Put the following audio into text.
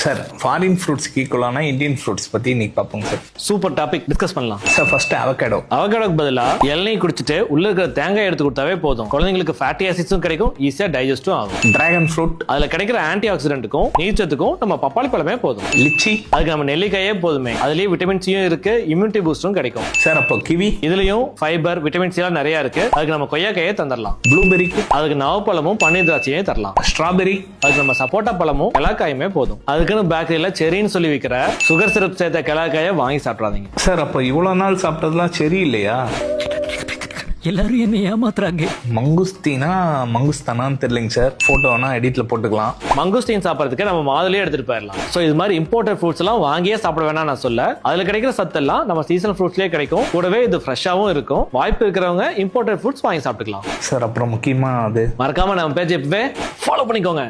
Sir foreign ஃப்ரூட்ஸ்க்கு ஈக்குவலான Indian fruits பத்தி இன்னைக்கு பார்ப்போங்க சார். சூப்பர் டாபிக், டிஸ்கஸ் பண்ணலாம். Sir first avocado. அவகேடோக்கு பதிலா இளநீர் குடிச்சிட்டு உள்ள இருக்கிற தேங்காய் எடுத்து கொடுத்தாவே போதும். குழந்தைங்களுக்கு ஃபேட்டி ஆசிட்ஸும் கிடைக்கும், ஈஸியா டைஜஸ்டும் ஆகும். Dragon fruit. அதுல கிடைக்கிற ஆன்டி ஆக்சிடென்ட்டுக்கும் நீச்சத்துக்கும் நம்ம பப்பாளி பழமே போதும். லிச்சி. அதுக்கு நம்ம நெல்லிக்காயே போதுமே. அதுலயே விட்டமின் சியும் இருக்கு, இம்யூனிட்டி பூஸ்டும் கிடைக்கும். சார் அப்போ கிவி. இதுலயும் ஃபைபர், விட்டமின் சி எல்லாம் நிறைய இருக்கு. அதுக்கு நம்ம கொய்யாக்காயே தந்துடலாம். ப்ளூபெரிக்கு. அதுக்கு நவப்பழமும் பன்னீர் திராட்சையும் தரலாம். ஸ்ட்ராபெரி. அதுக்கு நம்ம சப்போட்டா பழமும் கெலாக்காயுமே போதும். அதுக்குன்னு பேக்கரியில செரின்னு சொல்லி விற்கிற சுகர் சிரப் சேர்த்த கெலாக்காயை வாங்கி சாப்பிடாதீங்க. சார் அப்போ இவ்வளவு நாள் சாப்பிட்டதுலாம் சரி இல்லையா? எல்லாரும் என்ன ஏமாத்துறாங்க. மங்குஸ்தானான்னு தெரியலைங்க சார். போட்டோ வேணா எடிட்ல போட்டுக்கலாம். மங்குஸ்டீன் சாப்பிடறதுக்கு நம்ம மாதுளையே எடுத்துட்டு போயிடலாம். சோ இது மாதிரி இம்போர்ட்டட் ஃப்ரூட்ஸ் எல்லாம் வாங்கியே சாப்பிட வேணாம் நான் சொல்ல. அதுல கிடைக்கிற சத்தெல்லாம் நம்ம சீசனல் ஃப்ரூட்ஸ்லயே கிடைக்கும். கூடவே இது ஃப்ரெஷ்ஷாவும் இருக்கும். வாய்ப்பு இருக்கிறவங்க இம்போர்ட்டட் ஃப்ரூட்ஸ் வாங்கி சாப்பிட்டுக்கலாம். சார் அப்புறம் முக்கியமா அது மறக்காம நம்ம பேஜ் இப்பவே ஃபாலோ பண்ணிக்கோங்க.